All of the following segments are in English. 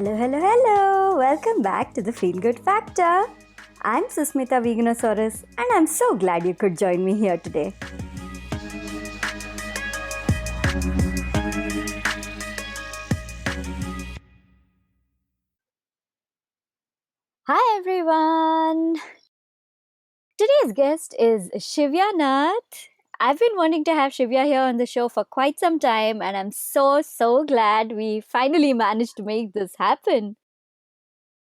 Hello, hello, hello! Welcome back to the Feel Good Factor. I'm Susmita Veganosaurus, and I'm so glad you could join me here today. Hi, everyone! Today's guest is Shivya Nath. I've been wanting to have Shivya here on the show for quite some time, and I'm so glad we finally managed to make this happen.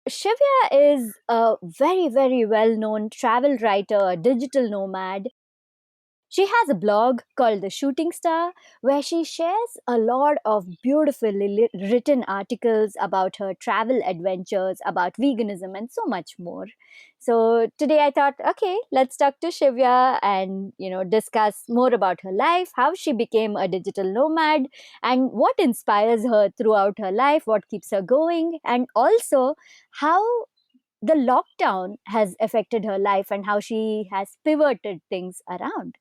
Shivya is a very well known travel writer, a digital nomad. She has a blog called The Shooting Star where she shares a lot of beautifully written articles about her travel adventures, about veganism, and so much more. So today I thought, okay, let's talk to Shivya and discuss more about her life, how she became a digital nomad, and what inspires her throughout her life, what keeps her going, and also how the lockdown has affected her life and how she has pivoted things around.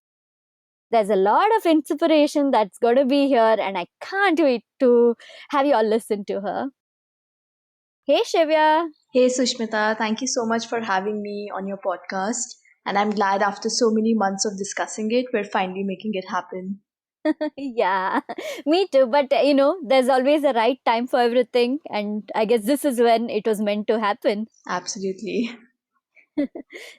There's a lot of inspiration that's going to be here, and I can't wait to have you all listen to her. Hey, Shivya. Hey Sushmita, thank you so much for having me on your podcast. And I'm glad after so many months of discussing it, we're finally making it happen. Yeah, me too. But there's always a right time for everything, and I guess this is when it was meant to happen. Absolutely.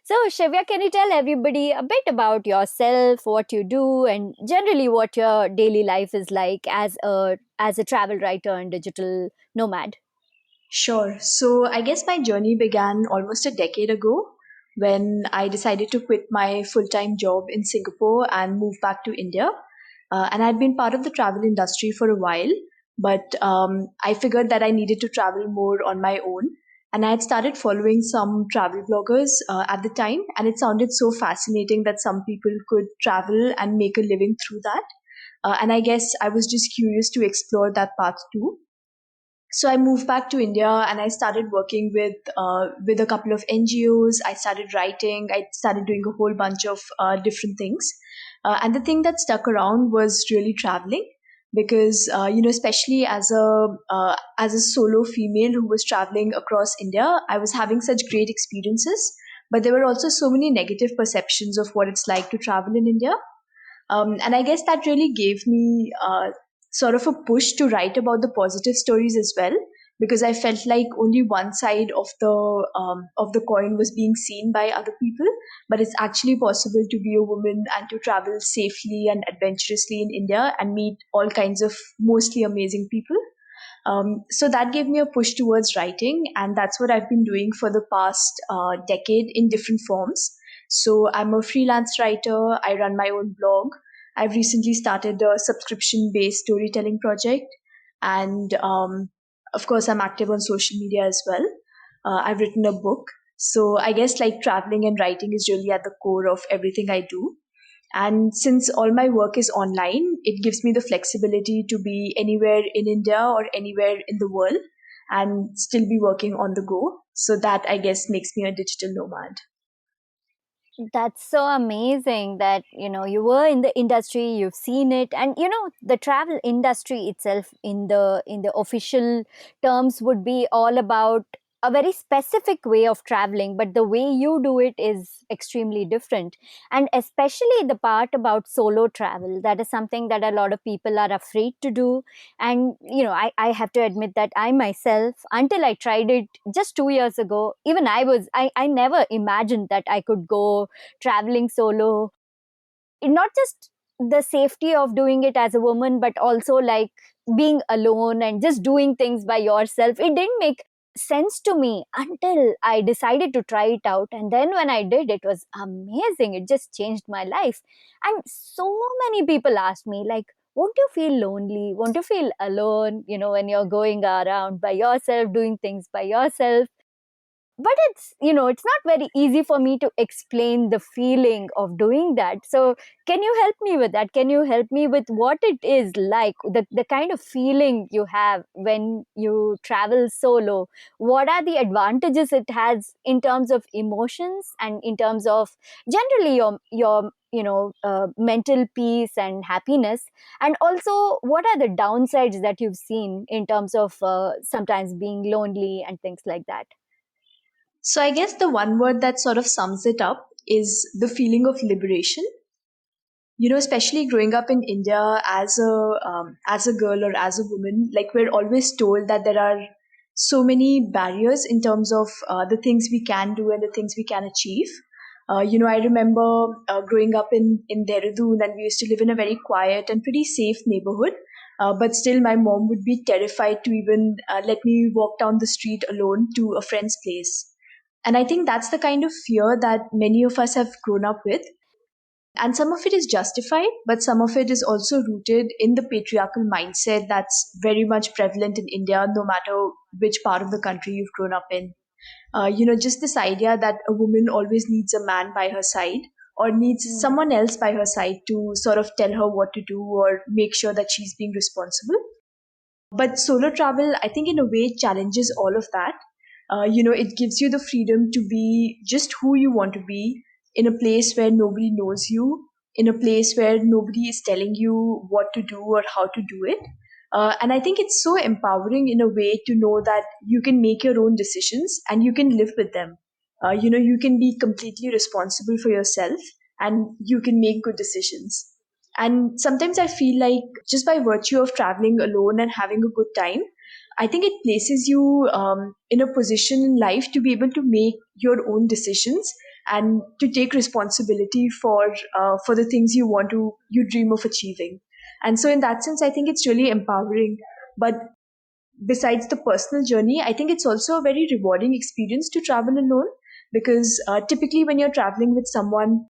So, Shivya, can you tell everybody a bit about yourself, what you do, and generally what your daily life is like as a travel writer and digital nomad? Sure. So I guess my journey began almost a decade ago when I decided to quit my full time job in Singapore and move back to India. And I'd been part of the travel industry for a while, but I figured that I needed to travel more on my own. And I had started following some travel bloggers at the time, and it sounded so fascinating that some people could travel and make a living through that. And I guess I was just curious to explore that path too. So I moved back to India and I started working with a couple of NGOs. I started writing. I started doing a whole bunch of different things. And the thing that stuck around was really traveling because especially as a solo female who was traveling across India, I was having such great experiences. But there were also so many negative perceptions of what it's like to travel in India. And I guess that really gave me sort of a push to write about the positive stories as well, because I felt like only one side of the coin was being seen by other people. But it's actually possible to be a woman and to travel safely and adventurously in India and meet all kinds of mostly amazing people. So that gave me a push towards writing, and that's what I've been doing for the past decade in different forms. So I'm a freelance writer, I run my own blog. I've recently started a subscription based storytelling project, and of course, I'm active on social media as well. I've written a book. So I guess like traveling and writing is really at the core of everything I do. And since all my work is online, it gives me the flexibility to be anywhere in India or anywhere in the world and still be working on the go. So that I guess makes me a digital nomad. That's so amazing that you were in the industry, you've seen it, and the travel industry itself in the official terms would be all about a very specific way of traveling, but the way you do it is extremely different. And especially the part about solo travel, that is something that a lot of people are afraid to do. And I have to admit that I myself, until I tried it just 2 years ago, even I never imagined that I could go traveling solo. Not just the safety of doing it as a woman, but also like being alone and just doing things by yourself. It didn't make sense to me until I decided to try it out. And then when I did, it was amazing. It just changed my life. And so many people asked me, like, won't you feel lonely? Won't you feel alone, when you're going around by yourself, doing things by yourself? but it's, it's not very easy for me to explain the feeling of doing that. So can you help me with that? Can you help me with what it is like, the kind of feeling you have when you travel solo? What are the advantages it has in terms of emotions and in terms of generally your mental peace and happiness? And also, what are the downsides that you've seen in terms of sometimes being lonely and things like that? So I guess the one word that sort of sums it up is the feeling of liberation. Especially growing up in India as a girl or as a woman, like we're always told that there are so many barriers in terms of the things we can do and the things we can achieve. I remember growing up in Dehradun, and we used to live in a very quiet and pretty safe neighborhood. But still, my mom would be terrified to even let me walk down the street alone to a friend's place. And I think that's the kind of fear that many of us have grown up with, and some of it is justified, but some of it is also rooted in the patriarchal mindset that's very much prevalent in India, no matter which part of the country you've grown up in. Just this idea that a woman always needs a man by her side or needs Hmm. someone else by her side to sort of tell her what to do or make sure that she's being responsible. But solo travel, I think, in a way, challenges all of that. It gives you the freedom to be just who you want to be in a place where nobody knows you, in a place where nobody is telling you what to do or how to do it. And I think it's so empowering in a way to know that you can make your own decisions and you can live with them. You can be completely responsible for yourself and you can make good decisions. And sometimes I feel like just by virtue of traveling alone and having a good time, I think it places you in a position in life to be able to make your own decisions and to take responsibility for the things you dream of achieving. And so, in that sense, I think it's really empowering. But besides the personal journey, I think it's also a very rewarding experience to travel alone, because typically when you're traveling with someone,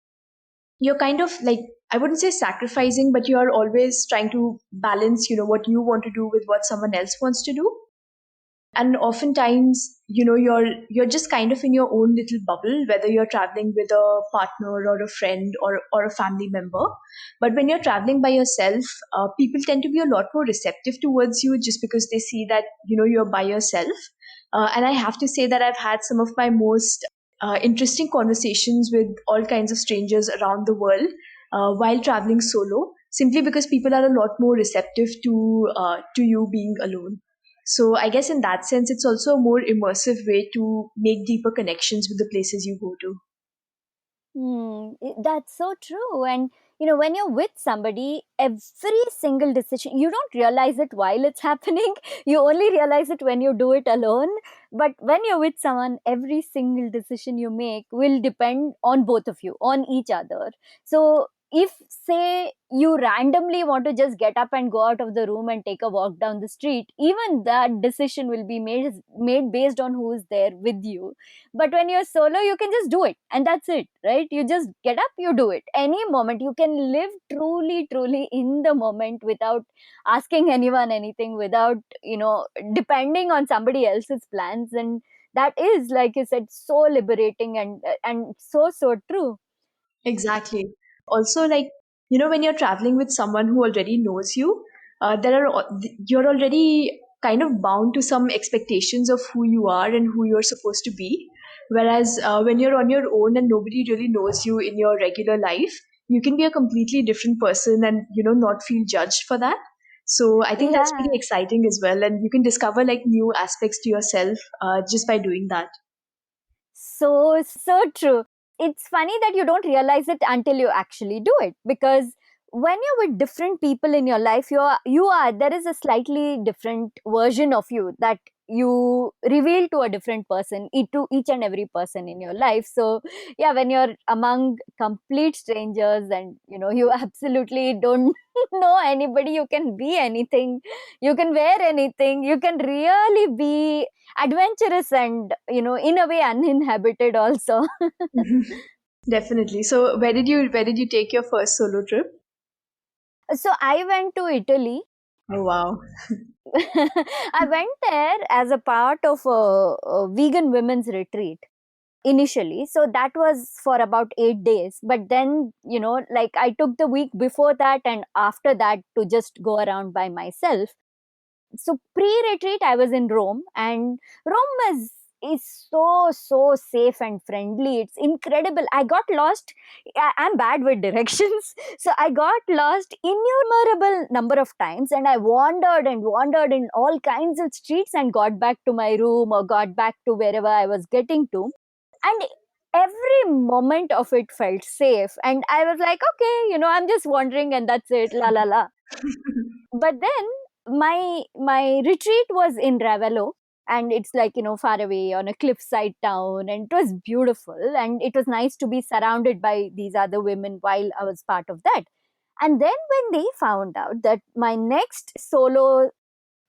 you're kind of like, I wouldn't say sacrificing, but you're always trying to balance what you want to do with what someone else wants to do. And oftentimes, you're just kind of in your own little bubble, whether you're traveling with a partner or a friend or a family member. But when you're traveling by yourself, people tend to be a lot more receptive towards you, just because they see that you're by yourself. And I have to say that I've had some of my most interesting conversations with all kinds of strangers around the world while traveling solo, simply because people are a lot more receptive to you being alone. So I guess in that sense, it's also a more immersive way to make deeper connections with the places you go to. That's so true. And when you're with somebody, every single decision, you don't realize it while it's happening. You only realize it when you do it alone. But when you're with someone, every single decision you make will depend on both of you, on each other. So if, say, you randomly want to just get up and go out of the room and take a walk down the street, even that decision will be made based on who is there with you. But when you're solo, you can just do it, and that's it, right? You just get up, you do it any moment. You can live truly, truly in the moment without asking anyone anything, without depending on somebody else's plans. And that is, like you said, so liberating and so true. Exactly. Also, like, when you're traveling with someone who already knows you, you're already kind of bound to some expectations of who you are and who you're supposed to be. Whereas when you're on your own and nobody really knows you in your regular life, you can be a completely different person and not feel judged for that. So I think that's pretty Yeah. exciting as well, and you can discover like new aspects to yourself just by doing that. So true. It's funny that you don't realize it until you actually do it, because when you're with different people in your life, you are there is a slightly different version of you that you reveal to a different person, to each and every person in your life. So yeah, when you're among complete strangers and you absolutely don't know anybody, you can be anything, you can wear anything, you can really be adventurous and in a way uninhabited also. Definitely. So where did you take your first solo trip? So I went to Italy. Oh, wow. I went there as a part of a vegan women's retreat initially. So that was for about 8 days. But then, like I took the week before that and after that to just go around by myself. So pre-retreat I was in Rome, and Rome is so safe and friendly. It's incredible. I got lost. I'm bad with directions, so I got lost innumerable number of times, and I wandered and wandered in all kinds of streets and got back to my room or got back to wherever I was getting to. And every moment of it felt safe, and I was like, okay, I'm just wandering and that's it, la la la. But then my retreat was in Ravello, and it's like, far away on a cliffside town, and it was beautiful, and it was nice to be surrounded by these other women while I was part of that. And then when they found out that my next solo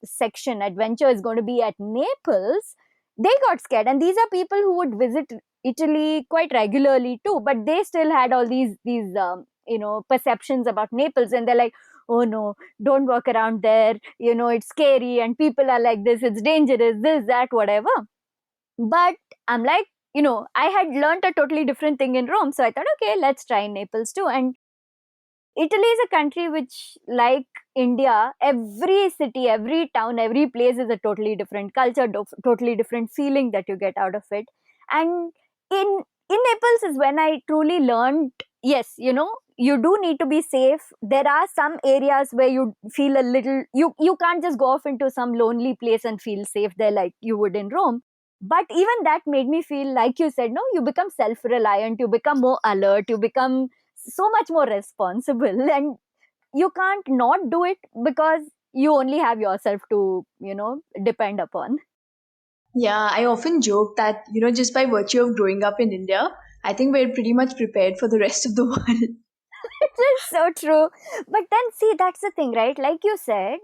section adventure is going to be at Naples, they got scared. And these are people who would visit Italy quite regularly too, but they still had all these perceptions about Naples, and they're like, oh no, don't walk around there, it's scary and people are like this, it's dangerous, this, that, whatever. But I'm like, I had learned a totally different thing in Rome, so I thought, okay, let's try Naples too. And Italy is a country which, like India, every city, every town, every place is a totally different culture, totally different feeling that you get out of it. And in Naples is when I truly learned, yes, you do need to be safe. There are some areas where you feel a little, you can't just go off into some lonely place and feel safe there like you would in Rome. But even that made me feel, like you said, no, you become self reliant, you become more alert, you become so much more responsible, and you can't not do it because you only have yourself to depend upon. Yeah, I often joke that, just by virtue of growing up in India, I think we're pretty much prepared for the rest of the world. It is so true. But then, see, that's the thing, right? Like you said,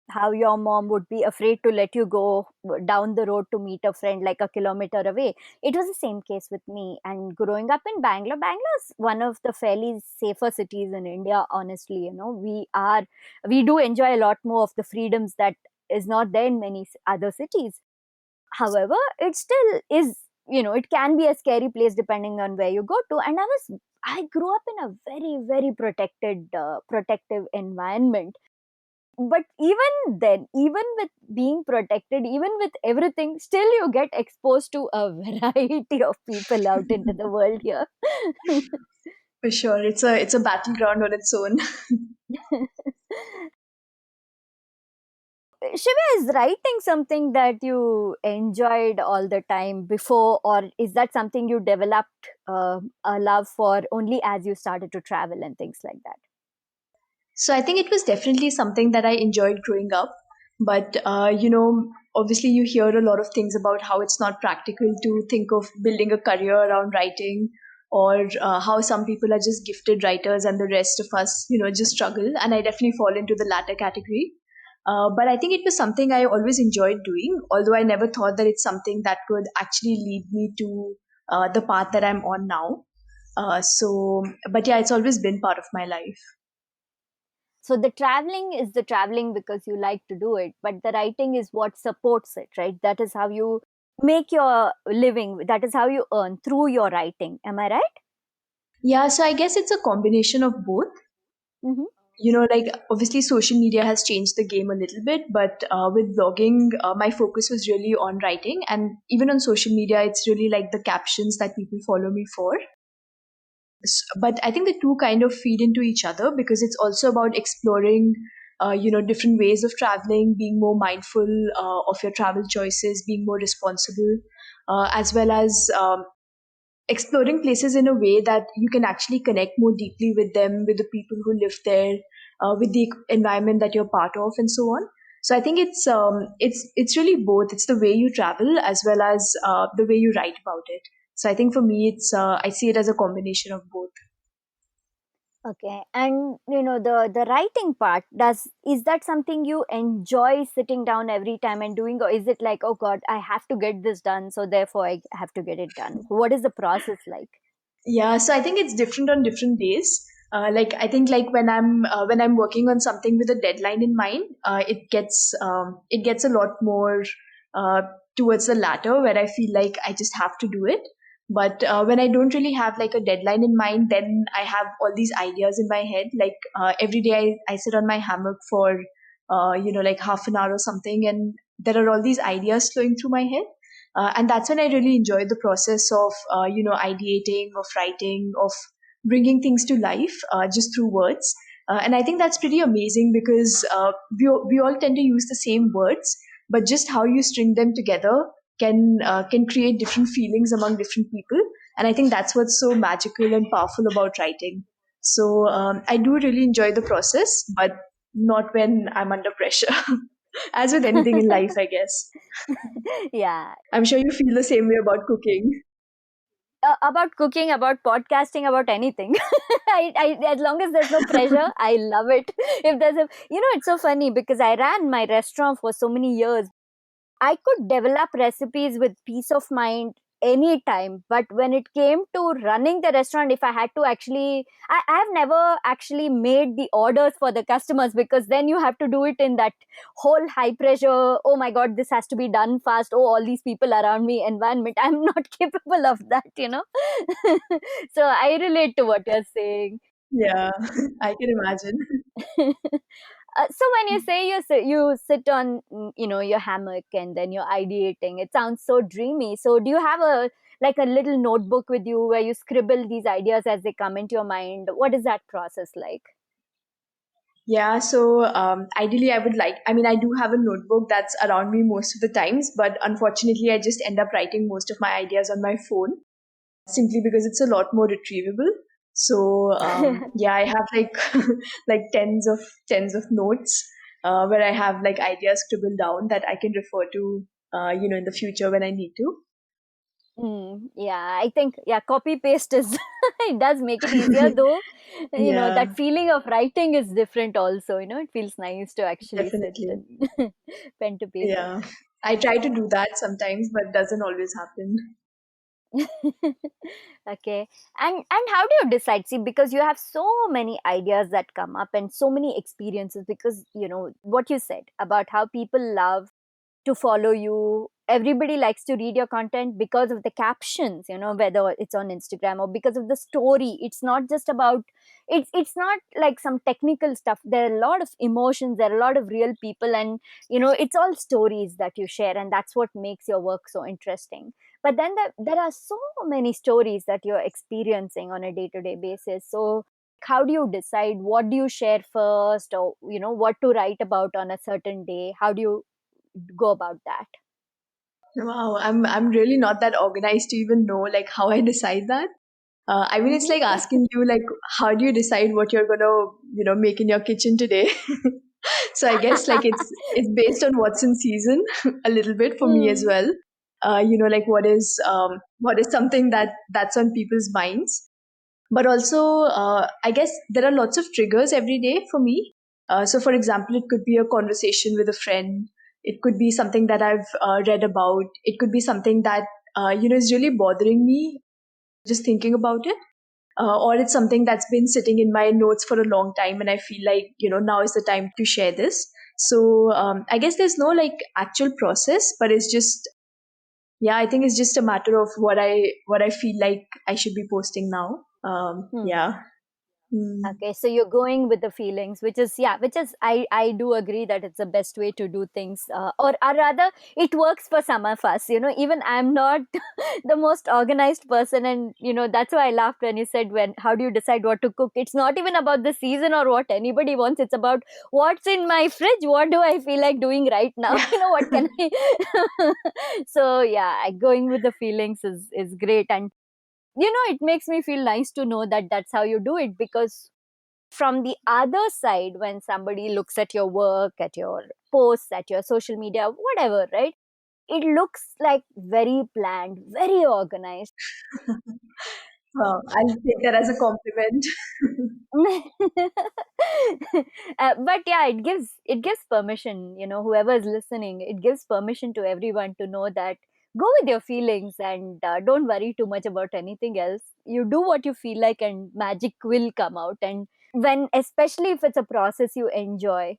how your mom would be afraid to let you go down the road to meet a friend like a kilometer away. It was the same case with me. And growing up in Bangalore is one of the fairly safer cities in India, honestly. We do enjoy a lot more of the freedoms that is not there in many other cities. However, it still is, it can be a scary place depending on where you go to. And I grew up in a very, very protective environment. But even then, even with being protected, even with everything, still you get exposed to a variety of people out into the world here. For sure. It's a battleground on its own. Shiva, is writing something that you enjoyed all the time before, or is that something you developed a love for only as you started to travel and things like that? So I think it was definitely something that I enjoyed growing up. But, obviously you hear a lot of things about how it's not practical to think of building a career around writing, or how some people are just gifted writers and the rest of us, just struggle. And I definitely fall into the latter category. But I think it was something I always enjoyed doing, although I never thought that it's something that could actually lead me to the path that I'm on now. But yeah, it's always been part of my life. So the traveling is the traveling because you like to do it, but the writing is what supports it, right? That is how you make your living, that is how you earn through your writing. Am I right? Yeah, so I guess it's a combination of both. Mm-hmm. Like obviously social media has changed the game a little bit, but with blogging, my focus was really on writing. And even on social media, it's really like the captions that people follow me for. But I think the two kind of feed into each other, because it's also about exploring different ways of traveling, being more mindful of your travel choices, being more responsible, as well as exploring places in a way that you can actually connect more deeply with them, with the people who live there, with the environment that you're part of, and so on. So I think it's really both. It's the way you travel as well as the way you write about it. So I think for me, it's I see it as a combination of both. Okay. And the writing part, does is that something you enjoy sitting down every time and doing, or is it like, oh god, I have to get this done, so therefore I have to get it done? What is the process like? Yeah, so I think it's different on different days. Like I think like when I'm working on something with a deadline in mind, it gets a lot more uh, towards the latter, where I feel like I just have to do it. But when I don't really have like a deadline in mind, then I have all these ideas in my head. Like every day I sit on my hammock for like half an hour or something, and there are all these ideas flowing through my head. And that's when I really enjoy the process of ideating, of writing, of bringing things to life just through words. And I think that's pretty amazing because we all tend to use the same words, but just how you string them together can create different feelings among different people. And I think that's what's so magical and powerful about writing. So I do really enjoy the process, but not when I'm under pressure. As with anything in life, I guess. Yeah. I'm sure you feel the same way about cooking. About cooking, about podcasting, about anything. As long as there's no pressure, I love it. If there's a, it's so funny because I ran my restaurant for so many years. I could develop recipes with peace of mind anytime. But when it came to running the restaurant, if I had to actually, I have never actually made the orders for the customers, because then you have to do it in that whole high pressure. Oh my God, this has to be done fast. Oh, all these people around me environment. I'm not capable of that. So I relate to what you're saying. Yeah, I can imagine. So when you say you sit on your hammock and then you're ideating, it sounds so dreamy. So do you have a like a little notebook with you where you scribble these ideas as they come into your mind? What is that process like? Yeah, so ideally, I mean, I do have a notebook that's around me most of the times, but unfortunately, I just end up writing most of my ideas on my phone simply because it's a lot more retrievable. So yeah, I have like like tens of notes where I have like ideas scribbled down that I can refer to, in the future when I need to. Yeah, I think, yeah, copy paste is it does make it easier, though. Yeah, That feeling of writing is different also. It feels nice to actually sit definitely. and pen to paper. Yeah, I try to do that sometimes, but doesn't always happen. Okay. And how do you decide? See, because you have so many ideas that come up and so many experiences, because what you said about how people love to follow you. Everybody likes to read your content because of the captions, whether it's on Instagram or because of the story. It's not just about, it's not like some technical stuff. There are a lot of emotions, there are a lot of real people, and it's all stories that you share, and that's what makes your work so interesting. But then there are so many stories that you're experiencing on a day-to-day basis. So how do you decide what do you share first, or what to write about on a certain day? How do you go about that? Wow, I'm really not that organized to even know like how I decide that. I mean, it's like asking you like how do you decide what you're gonna make in your kitchen today? So I guess like it's based on what's in season a little bit for me as Mm, well. Like what is something that's on people's minds. But also, I guess there are lots of triggers every day for me. So, for example, it could be a conversation with a friend. It could be something that I've read about. It could be something that is really bothering me just thinking about it. Or it's something that's been sitting in my notes for a long time, and I feel like now is the time to share this. So I guess there's no like actual process, but it's just, yeah, I think it's just a matter of what I feel like I should be posting now. hmm. Yeah. Mm, Okay, so you're going with the feelings, which is, yeah, which is, I do agree that it's the best way to do things, or rather, it works for some of us. Even I'm not the most organized person, and that's why I laughed when you said, when how do you decide what to cook? It's not even about the season or what anybody wants. It's about what's in my fridge. What do I feel like doing right now? yeah. What can I? So yeah, going with the feelings is great, and it makes me feel nice to know that that's how you do it, because from the other side, when somebody looks at your work, at your posts, at your social media, whatever, right, it looks like very planned, very organized. Well, I'll take that as a compliment. But yeah, it gives permission, whoever is listening, it gives permission to everyone to know that go with your feelings and don't worry too much about anything else. You do what you feel like and magic will come out. And when, especially if it's a process you enjoy,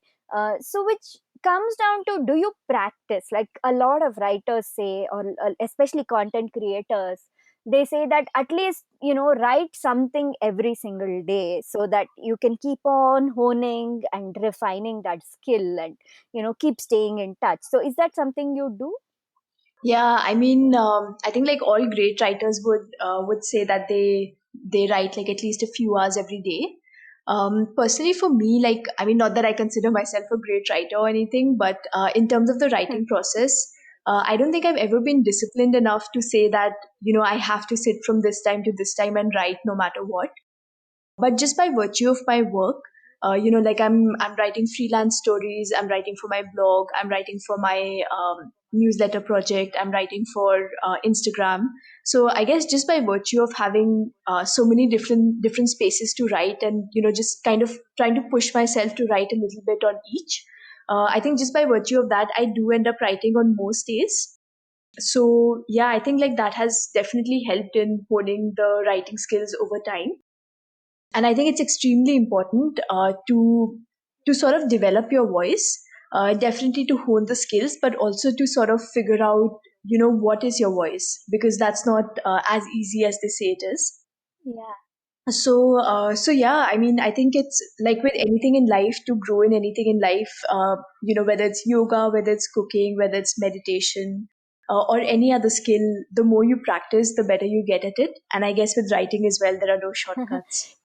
so which comes down to, do you practice? Like a lot of writers say, or especially content creators, they say that at least, write something every single day so that you can keep on honing and refining that skill and keep staying in touch. So is that something you do? Yeah, I mean, I think like all great writers would say that they write like at least a few hours every day. Personally, for me, like I mean, not that I consider myself a great writer or anything, but in terms of the writing process, I don't think I've ever been disciplined enough to say that I have to sit from this time to this time and write no matter what. But just by virtue of my work, like I'm writing freelance stories, I'm writing for my blog, I'm writing for my newsletter project, I'm writing for Instagram. So I guess just by virtue of having so many different spaces to write, and just kind of trying to push myself to write a little bit on each, I think just by virtue of that, I do end up writing on most days. So yeah, I think like that has definitely helped in honing the writing skills over time. And I think it's extremely important to sort of develop your voice, definitely to hone the skills, but also to sort of figure out what is your voice, because that's not as easy as they say it is. Yeah. So yeah, I mean, I think it's like with anything in life, to grow in anything in life, whether it's yoga, whether it's cooking, whether it's meditation, or any other skill, the more you practice, the better you get at it. And I guess with writing as well, there are no shortcuts.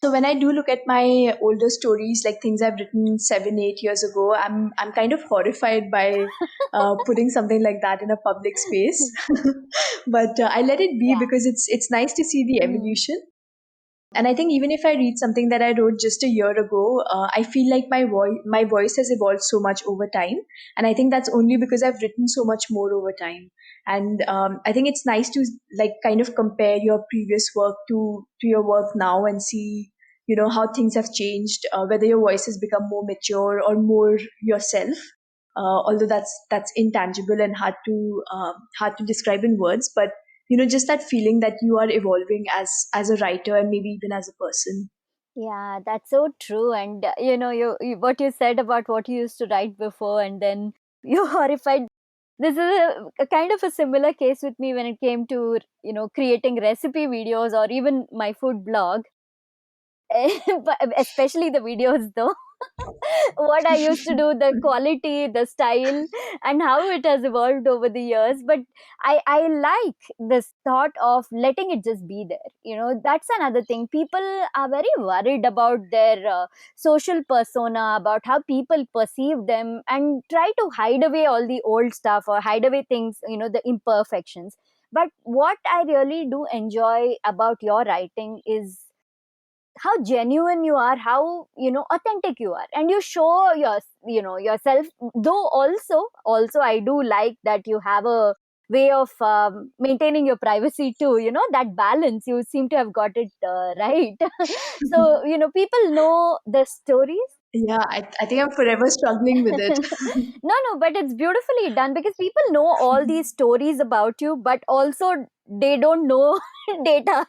So when I do look at my older stories, like things I've written 7, 8 years ago, I'm kind of horrified by putting something like that in a public space. But I let it be, Yeah. because it's nice to see the Mm. evolution. And I think even if I read something that I wrote just a year ago, I feel like my voice has evolved so much over time, and I think that's only because I've written so much more over time. And I think it's nice to like kind of compare your previous work to your work now and see how things have changed, whether your voice has become more mature or more yourself. Although that's intangible and hard to describe in words, but just that feeling that you are evolving as a writer and maybe even as a person. Yeah, that's so true. And you what you said about what you used to write before, and then you're horrified. This is a kind of a similar case with me when it came to creating recipe videos or even my food blog. But especially the videos, though. What I used to do, the quality, the style, and how it has evolved over the years. But I like this thought of letting it just be there. That's another thing. People are very worried about their social persona, about how people perceive them, and try to hide away all the old stuff or hide away things, the imperfections. But what I really do enjoy about your writing is how genuine you are, how authentic you are, and you show yourself. Though also I do like that you have a way of maintaining your privacy too. That balance, you seem to have got it right. So people know the stories. Yeah, I think I'm forever struggling with it. No, but it's beautifully done because people know all these stories about you, but also they don't know data.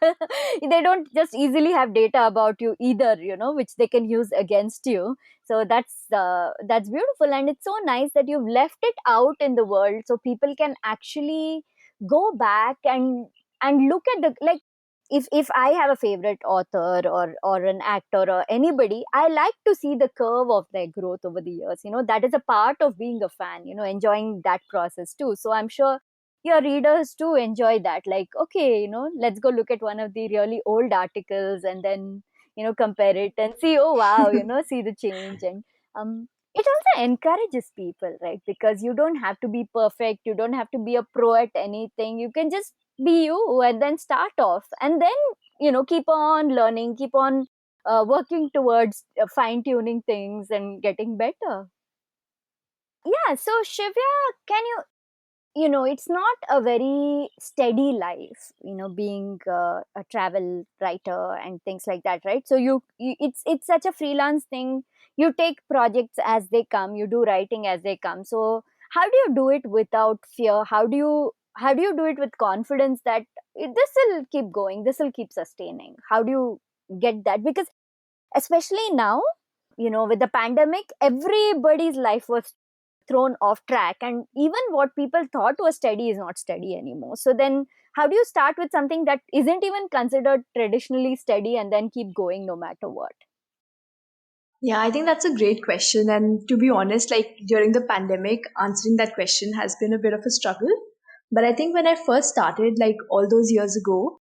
They don't just easily have data about you either, which they can use against you. So that's beautiful, and it's so nice that you've left it out in the world so people can actually go back and look at the, like, if I have a favorite author or an actor or anybody, I like to see the curve of their growth over the years. That is a part of being a fan. Enjoying that process too. So I'm sure your readers too enjoy that. Like, okay, let's go look at one of the really old articles and then compare it and see. Oh wow, see the change. And it also encourages people, right? Because you don't have to be perfect. You don't have to be a pro at anything. You can just be you and then start off, and then keep on learning, keep on working towards fine tuning things and getting better. Yeah, so Shivya, can it's not a very steady life, being a travel writer and things like that, right? So it's such a freelance thing. You take projects as they come, you do writing as they come. So how do you do it without fear? How do you do it with confidence that this will keep going, this will keep sustaining? How do you get that? Because especially now, with the pandemic, everybody's life was thrown off track, and even what people thought was steady is not steady anymore. So then how do you start with something that isn't even considered traditionally steady and then keep going no matter what? Yeah, I think that's a great question. And to be honest, like during the pandemic, answering that question has been a bit of a struggle. But I think when I first started, like all those years ago,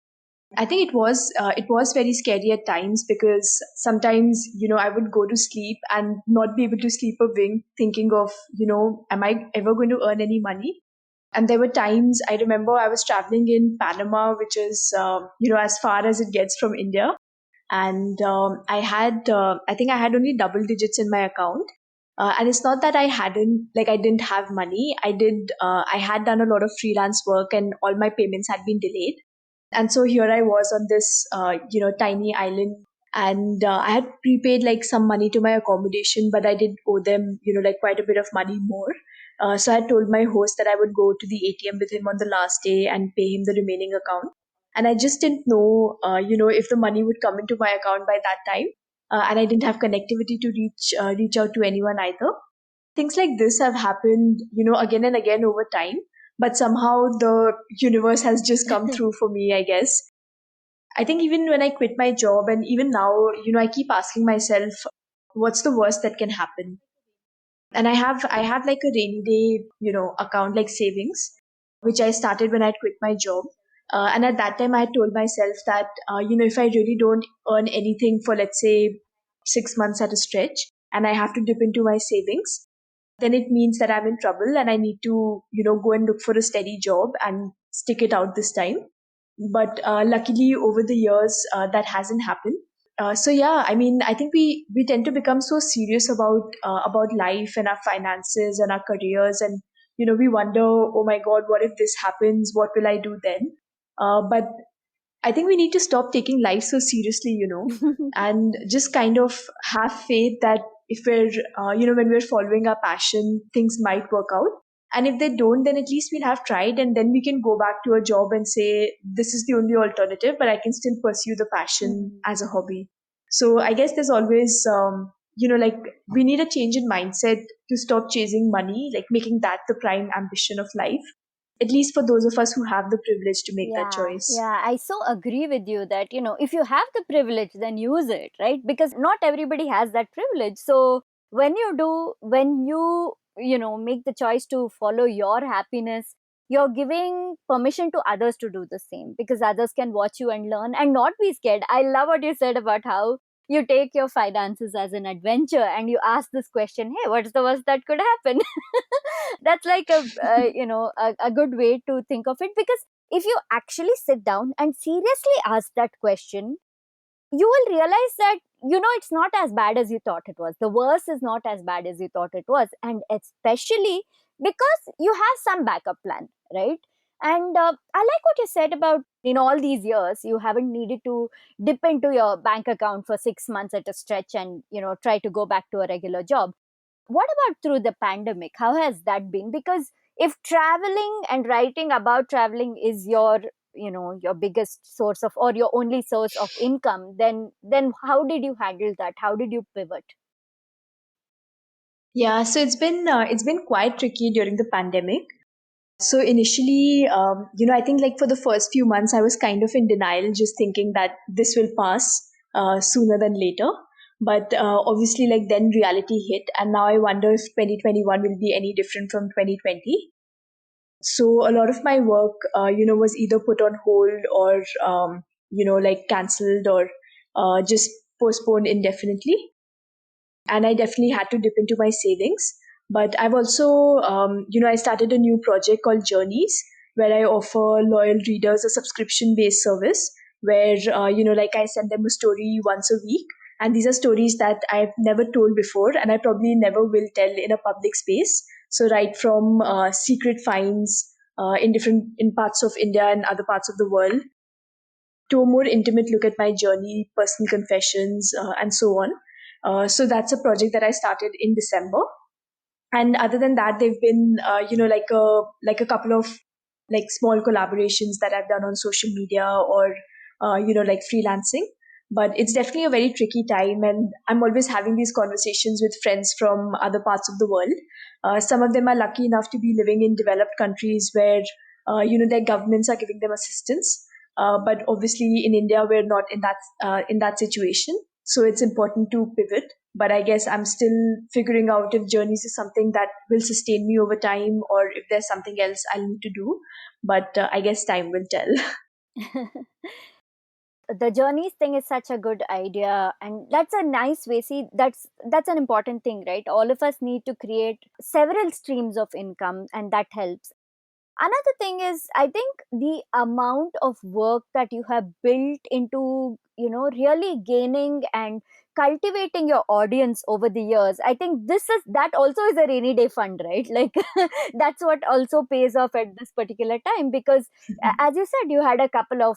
I think it was very scary at times because sometimes I would go to sleep and not be able to sleep a wink, thinking of am I ever going to earn any money? And there were times I remember I was traveling in Panama, which is as far as it gets from India, and I think I had only double digits in my account. And it's not that I didn't have money. I had done a lot of freelance work and all my payments had been delayed. And so here I was on this, tiny island, and I had prepaid like some money to my accommodation, but I did owe them, like quite a bit of money more. So I told my host that I would go to the ATM with him on the last day and pay him the remaining account. And I just didn't know, if the money would come into my account by that time. And I didn't have connectivity to reach out to anyone either. Things like this have happened, again and again over time. But somehow the universe has just come through for me, I guess. I think even when I quit my job and even now, I keep asking myself, what's the worst that can happen? And I have like a rainy day, account like savings, which I started when I quit my job. And at that time, I told myself that, if I really don't earn anything for, let's say, 6 months at a stretch, and I have to dip into my savings, then it means that I'm in trouble and I need to, go and look for a steady job and stick it out this time. But luckily, over the years, that hasn't happened. So yeah, I mean, I think we tend to become so serious about life and our finances and our careers, and we wonder, oh my God, what if this happens? What will I do then? But I think we need to stop taking life so seriously, and just kind of have faith that if when we're following our passion, things might work out. And if they don't, then at least we'll have tried, and then we can go back to a job and say, this is the only alternative, but I can still pursue the passion Mm. as a hobby. So I guess there's always, like we need a change in mindset to stop chasing money, like making that the prime ambition of life, at least for those of us who have the privilege to make that Yeah, choice. yeah, I so agree with you that, if you have the privilege, then use it, right? Because not everybody has that privilege. So when you make the choice to follow your happiness, you're giving permission to others to do the same, because others can watch you and learn and not be scared. I love what you said about how you take your finances as an adventure and you ask this question, hey, what's the worst that could happen? That's like a good way to think of it, because if you actually sit down and seriously ask that question, you will realize that it's not as bad as you thought it was. The worst is not as bad as you thought it was, and especially because you have some backup plan, right? And I like what you said about, in all these years you haven't needed to dip into your bank account for 6 months at a stretch and try to go back to a regular job. What about through the pandemic? How has that been? Because if traveling and writing about traveling is your biggest source of, or your only source of income, then how did you handle that? How did you pivot? Yeah, so it's been quite tricky during the pandemic. So initially, I think like for the first few months, I was kind of in denial, just thinking that this will pass sooner than later. But obviously, like then reality hit, and now I wonder if 2021 will be any different from 2020. So a lot of my work, was either put on hold or like cancelled or just postponed indefinitely, and I definitely had to dip into my savings. But I've also, I started a new project called Journeys, where I offer loyal readers a subscription based service where, like I send them a story once a week. And these are stories that I've never told before, and I probably never will tell in a public space. So, right from secret finds in parts of India and other parts of the world, to a more intimate look at my journey, personal confessions, and so on. So that's a project that I started in December. And other than that, they've been like a couple of like small collaborations that I've done on social media, or like freelancing. But it's definitely a very tricky time, and I'm always having these conversations with friends from other parts of the world. Some of them are lucky enough to be living in developed countries where their governments are giving them assistance. But obviously, in India, we're not in that situation. So it's important to pivot. But I guess I'm still figuring out if journeys is something that will sustain me over time, or if there's something else I'll need to do. But I guess time will tell. The journeys thing is such a good idea, and that's a nice way. See, that's an important thing, right? All of us need to create several streams of income, and that helps. Another thing is, I think the amount of work that you have built into, really gaining and cultivating your audience over the years, I think that also is a rainy day fund, right? Like, that's what also pays off at this particular time, because as you said, you had a couple of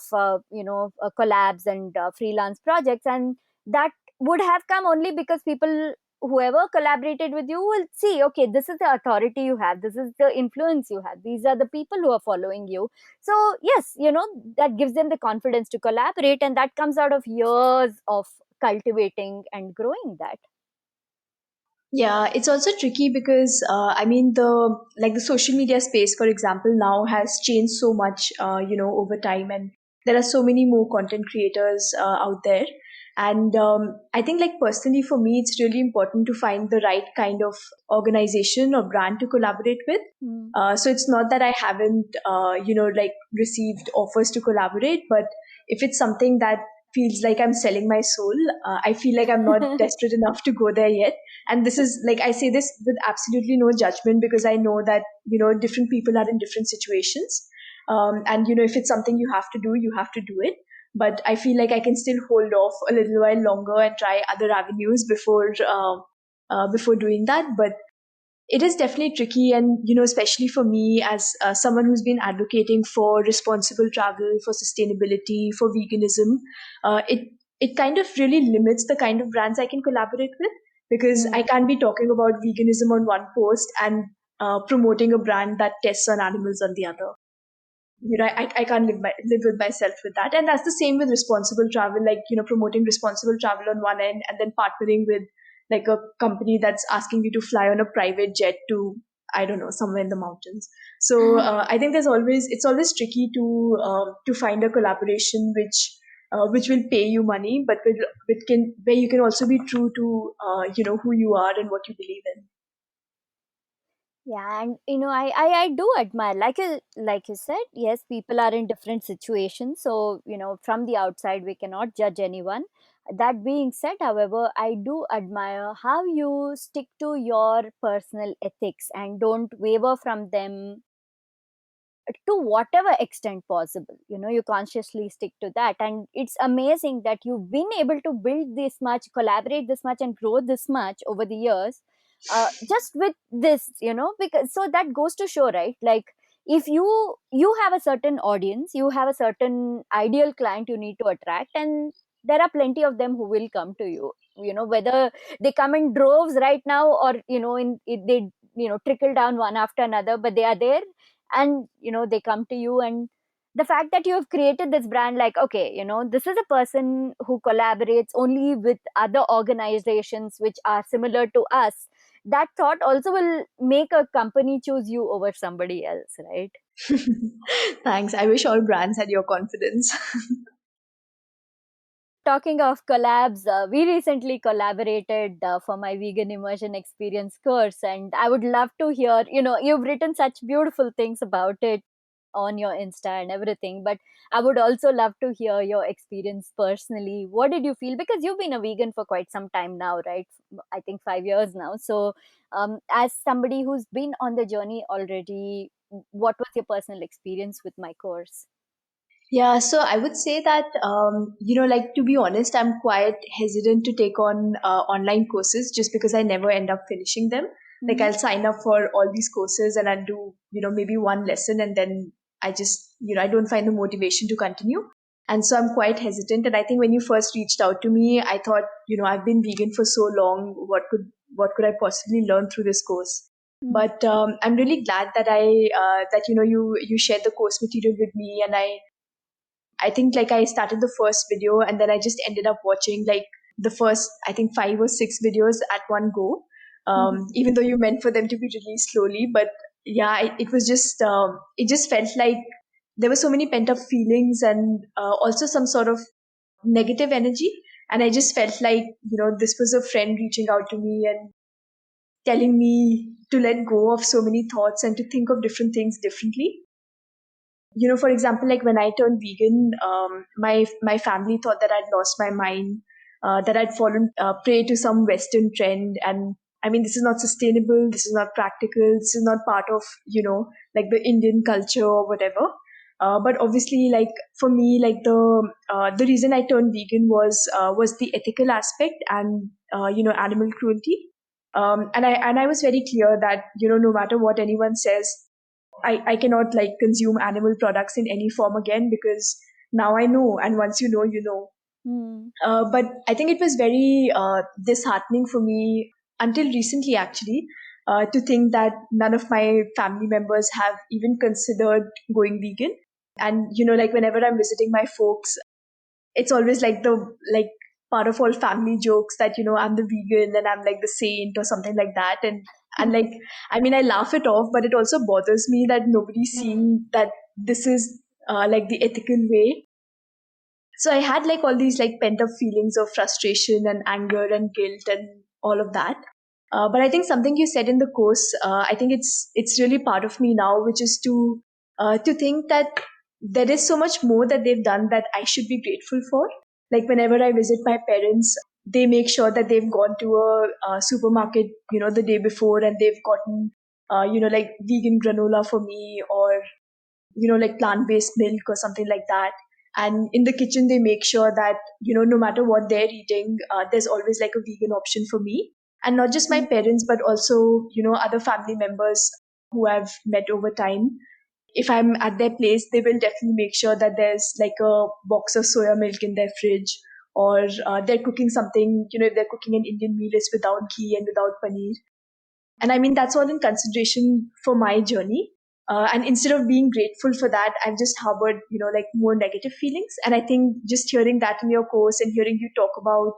collabs and freelance projects, and that would have come only because people, whoever collaborated with you, will see, okay, this is the authority you have, this is the influence you have, these are the people who are following you. So yes, that gives them the confidence to collaborate, and that comes out of years of cultivating and growing that. Yeah, it's also tricky because I mean the social media space, for example, now has changed so much, over time, and there are so many more content creators out there. And I think, like personally, for me, it's really important to find the right kind of organization or brand to collaborate with. Mm. So it's not that I haven't, like received offers to collaborate, but if it's something that feels like I'm selling my soul, I feel like I'm not desperate enough to go there yet. And this is like, I say this with absolutely no judgment, because I know that different people are in different situations. And if it's something you have to do, you have to do it. But I feel like I can still hold off a little while longer and try other avenues before doing that. But it is definitely tricky, and especially for me, as someone who's been advocating for responsible travel, for sustainability, for veganism. It kind of really limits the kind of brands I can collaborate with, because I Mm. can't be talking about veganism on one post and promoting a brand that tests on animals on the other. I can't live with myself with that. And that's the same with responsible travel, like, promoting responsible travel on one end, and then partnering with like a company that's asking you to fly on a private jet to, I don't know, somewhere in the mountains. So I think it's always tricky to find a collaboration which will pay you money, but where you can also be true to who you are and what you believe in. Yeah, and I do admire, like you said, yes, people are in different situations, so from the outside we cannot judge anyone. That being said, however, I do admire how you stick to your personal ethics and don't waver from them to whatever extent possible. You consciously stick to that, and it's amazing that you've been able to build this much, collaborate this much, and grow this much over the years, just with this, because so that goes to show, right? Like, if you have a certain audience, you have a certain ideal client you need to attract, and there are plenty of them who will come to you, whether they come in droves right now, or they trickle down one after another, but they are there, and they come to you. And the fact that you have created this brand, like, okay, this is a person who collaborates only with other organizations which are similar to us, that thought also will make a company choose you over somebody else, right? Thanks. I wish all brands had your confidence. Talking of collabs, we recently collaborated for my vegan immersion experience course, and I would love to hear. You've written such beautiful things about it on your Insta and everything, but I would also love to hear your experience personally. What did you feel? Because you've been a vegan for quite some time now, right? I think 5 years now. So, as somebody who's been on the journey already, what was your personal experience with my course? Yeah, so I would say that, like to be honest, I'm quite hesitant to take on online courses, just because I never end up finishing them. Like, Mm-hmm. I'll sign up for all these courses and I'll do, maybe one lesson, and then I just, I don't find the motivation to continue. And so I'm quite hesitant. And I think when you first reached out to me, I thought, I've been vegan for so long. What could I possibly learn through this course? Mm. But I'm really glad that you shared the course material with me, and I think like I started the first video and then I just ended up watching like the first, I think, 5 or 6 videos at one go. Even though you meant for them to be released slowly, but yeah, it was just, it just felt like there were so many pent up feelings and also some sort of negative energy. And I just felt like, this was a friend reaching out to me and telling me to let go of so many thoughts and to think of different things differently. For example, like when I turned vegan, my family thought that I'd lost my mind, that I'd fallen prey to some Western trend, and I mean, this is not sustainable. This is not practical. This is not part of like the Indian culture or whatever. But obviously, like for me, like the reason I turned vegan was the ethical aspect and animal cruelty. And I was very clear that no matter what anyone says, I cannot like consume animal products in any form again because now I know, and once you know, you know. Mm. But I think it was very disheartening for me until recently, actually, to think that none of my family members have even considered going vegan. And like whenever I'm visiting my folks, it's always like the like part of all family jokes that I'm the vegan and I'm like the saint or something like that. And like, I mean, I laugh it off, but it also bothers me that nobody's Mm. seeing that this is like the ethical way. So I had like all these like pent up feelings of frustration and anger and guilt and all of that. But I think something you said in the course, I think it's really part of me now, which is to think that there is so much more that they've done that I should be grateful for. Like whenever I visit my parents, they make sure that they've gone to a supermarket, the day before, and they've gotten, like vegan granola for me, or like plant based milk or something like that. And in the kitchen, they make sure that, no matter what they're eating, there's always like a vegan option for me. And not just my parents, but also, other family members who I've met over time. If I'm at their place, they will definitely make sure that there's like a box of soya milk in their fridge, or they're cooking something, if they're cooking an Indian meal, it's without ghee and without paneer. And I mean, that's all in consideration for my journey. And instead of being grateful for that, I've just harbored, like more negative feelings. And I think just hearing that in your course and hearing you talk about,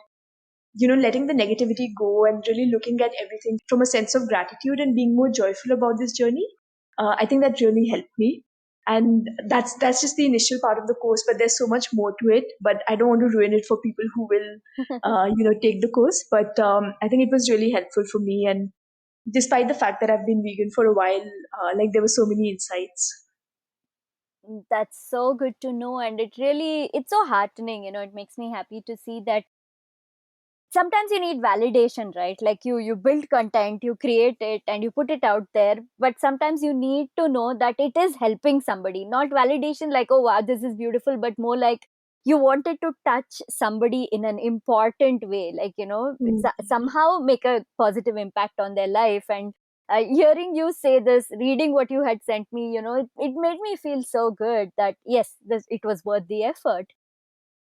letting the negativity go and really looking at everything from a sense of gratitude and being more joyful about this journey, I think that really helped me. And that's just the initial part of the course, but there's so much more to it. But I don't want to ruin it for people who will, take the course. But I think it was really helpful for me, and despite the fact that I've been vegan for a while, like there were so many insights. That's so good to know, and it's so heartening. It makes me happy to see that sometimes you need validation, right? Like you build content, you create it and you put it out there, but sometimes you need to know that it is helping somebody. Not validation like, oh wow, this is beautiful, but more like you wanted to touch somebody in an important way, like Mm. somehow make a positive impact on their life. And hearing you say this, reading what you had sent me, it made me feel so good that yes, it was worth the effort.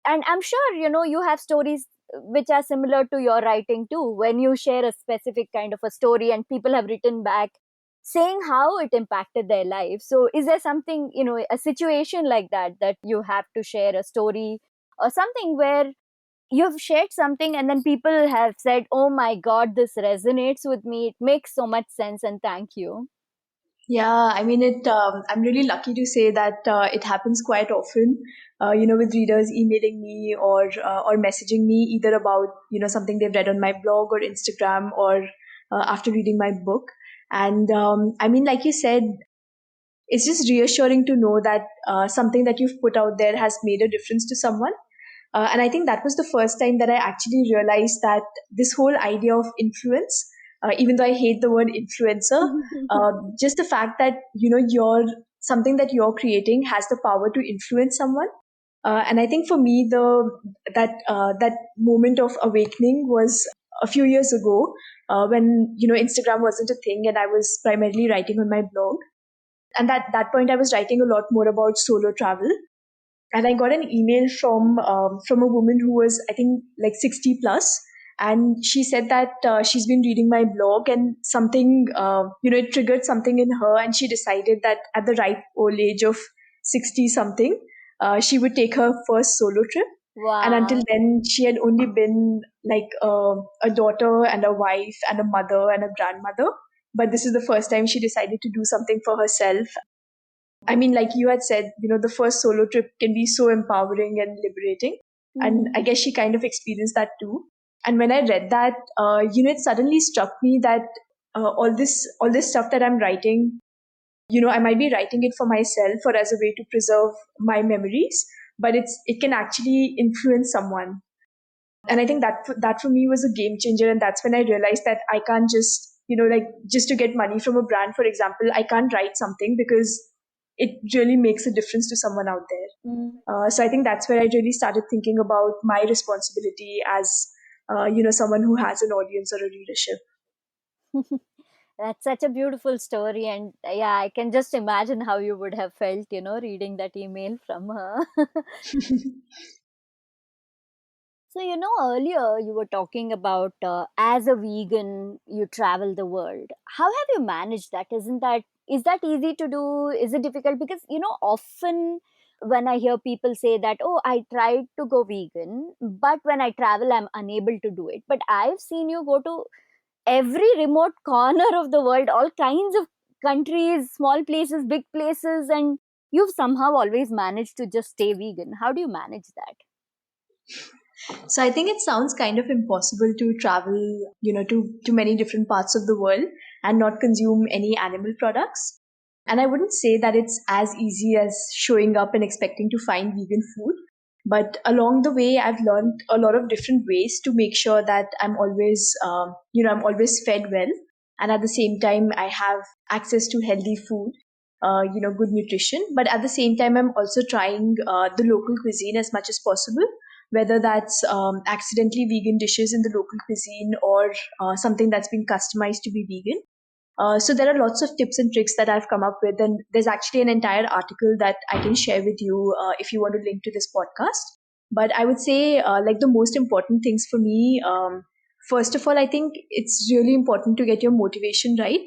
And I'm sure you have stories which are similar to your writing too, when you share a specific kind of a story and people have written back saying how it impacted their life. So is there something, a situation like that, that you have to share a story or something where you've shared something and then people have said, oh my god, this resonates with me, it makes so much sense, and thank you. Yeah, I mean it. I'm really lucky to say that it happens quite often. With readers emailing me or messaging me either about something they've read on my blog or Instagram, or after reading my book. And I mean, like you said, it's just reassuring to know that something that you've put out there has made a difference to someone. And I think that was the first time that I actually realized that this whole idea of influence, even though I hate the word influencer, just the fact that you're something that you're creating has the power to influence someone. And I think for me, that moment of awakening was a few years ago, when Instagram wasn't a thing, and I was primarily writing on my blog. And at that point, I was writing a lot more about solo travel. And I got an email from a woman who was, I think, like 60 plus, and she said that she's been reading my blog, and something, it triggered something in her, and she decided that at the ripe old age of 60 something, she would take her first solo trip. And until Wow. then, she had only been like a daughter and a wife and a mother and a grandmother. But this is the first time she decided to do something for herself. I mean, like you had said, the first solo trip can be so empowering and liberating. And Hmm. I guess she kind of experienced that too. And when I read that, it suddenly struck me that all this stuff that I'm writing, I might be writing it for myself or as a way to preserve my memories, but it can actually influence someone. And I think that for me was a game changer, and that's when I realized that I can't just, like, just to get money from a brand, for example, I can't write something because it really makes a difference to someone out there. Hmm. So I think that's where I really started thinking about my responsibility as someone who has an audience or a readership. That's such a beautiful story, and yeah, I can just imagine how you would have felt, reading that email from her. So, earlier you were talking about as a vegan, you travel the world. How have you managed that? Is that easy to do? Is it difficult? Because, often when I hear people say that, oh, I tried to go vegan, but when I travel, I'm unable to do it. But I've seen you go to every remote corner of the world, all kinds of countries, small places, big places, and you've somehow always managed to just stay vegan. How do you manage that? So I think it sounds kind of impossible to travel, to many different parts of the world and not consume any animal products. And I wouldn't say that it's as easy as showing up and expecting to find vegan food. But along the way, I've learned a lot of different ways to make sure that I'm always fed well, and at the same time, I have access to healthy food, good nutrition. But at the same time, I'm also trying the local cuisine as much as possible, whether that's accidentally vegan dishes in the local cuisine or something that's been customized to be vegan. So there are lots of tips and tricks that I've come up with, and there's actually an entire article that I can share with you if you want to link to this podcast. But I would say, like, the most important things for me, first of all, I think it's really important to get your motivation right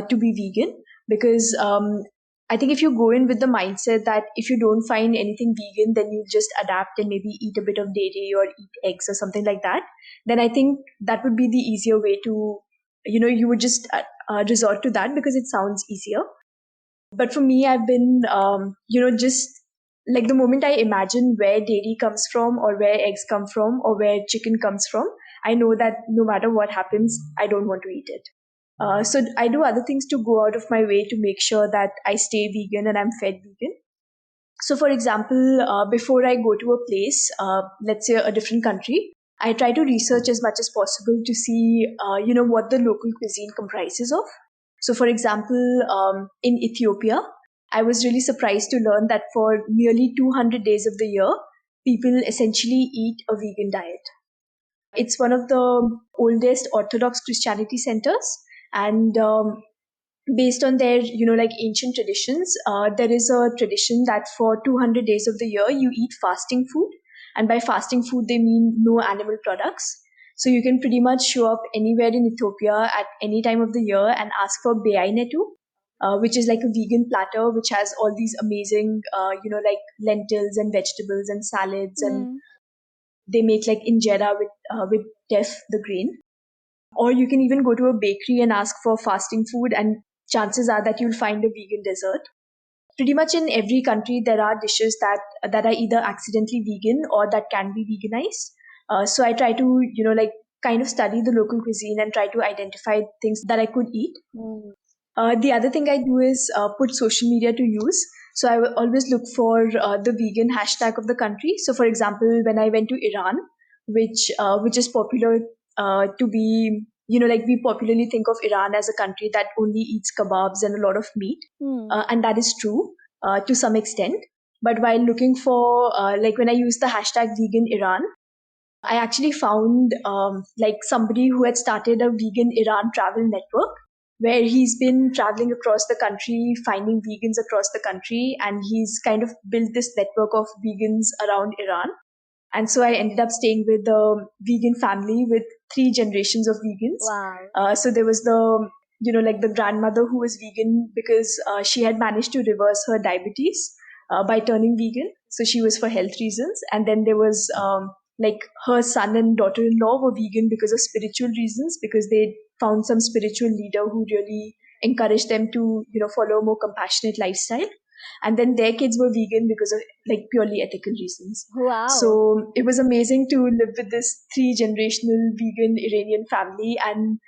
to be vegan, because I think if you go in with the mindset that if you don't find anything vegan, then you just adapt and maybe eat a bit of dairy or eat eggs or something like that, then I think that would be the easier way to, you would just resort to that because it sounds easier. But for me, I've been, just like the moment I imagine where dairy comes from or where eggs come from or where chicken comes from, I know that no matter what happens, I don't want to eat it. So I do other things to go out of my way to make sure that I stay vegan and I'm fed vegan. So, for example, before I go to a place, let's say a different country, I try to research as much as possible to see, what the local cuisine comprises of. So, for example, in Ethiopia, I was really surprised to learn that for nearly 200 days of the year, people essentially eat a vegan diet. It's one of the oldest Orthodox Christianity centers, and based on their, like, ancient traditions, there is a tradition that for 200 days of the year you eat fasting food, and by fasting food they mean no animal products. So you can pretty much show up anywhere in Ethiopia at any time of the year and ask for beainetu, which is like a vegan platter which has all these amazing, like lentils and vegetables and salads, and Hmm. they make like injera with teff, the grain. Or you can even go to a bakery and ask for fasting food, and chances are that you'll find a vegan dessert. Pretty much in every country, there are dishes that are either accidentally vegan or that can be veganized. So I try to, like, kind of study the local cuisine and try to identify things that I could eat. Hmm. The other thing I do is put social media to use. So I will always look for the vegan hashtag of the country. So, for example, when I went to Iran, which is popular to be, like, we popularly think of Iran as a country that only eats kebabs and a lot of meat, Hmm. and that is true to some extent. But while looking for, like, when I use the hashtag vegan Iran, I actually found, like, somebody who had started a vegan Iran travel network where he's been traveling across the country, finding vegans across the country, and he's kind of built this network of vegans around Iran. And so I ended up staying with a vegan family with three generations of vegans. Wow. So there was like the grandmother who was vegan because she had managed to reverse her diabetes by turning vegan. So she was for health reasons. And then there was like her son and daughter-in-law were vegan because of spiritual reasons, because they found some spiritual leader who really encouraged them to, follow a more compassionate lifestyle. And then their kids were vegan because of like purely ethical reasons. Wow. So it was amazing to live with this three generational vegan Iranian family and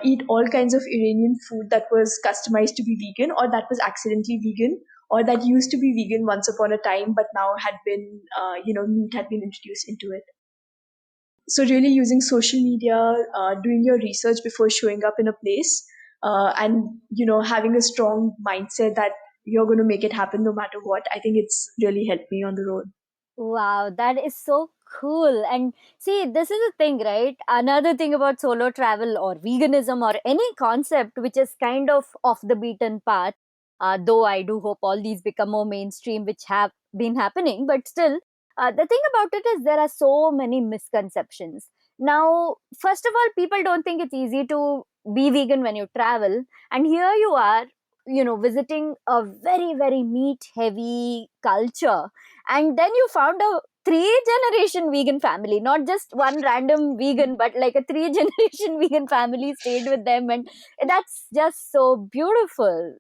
eat all kinds of Iranian food that was customized to be vegan, or that was accidentally vegan, or that used to be vegan once upon a time but now had been meat had been introduced into it. So really using social media, doing your research before showing up in a place, and having a strong mindset that you're going to make it happen no matter what. I think it's really helped me on the road. Wow, that is so cool. And see, this is the thing, right? Another thing about solo travel or veganism or any concept which is kind of off the beaten path, though I do hope all these become more mainstream, which have been happening, but still, the thing about it is there are so many misconceptions. Now, first of all, people don't think it's easy to be vegan when you travel. And here you are, visiting a very, very meat heavy culture, and then you found a three generation vegan family, not just one random vegan, but like a three generation vegan family stayed with them, and that's just so beautiful.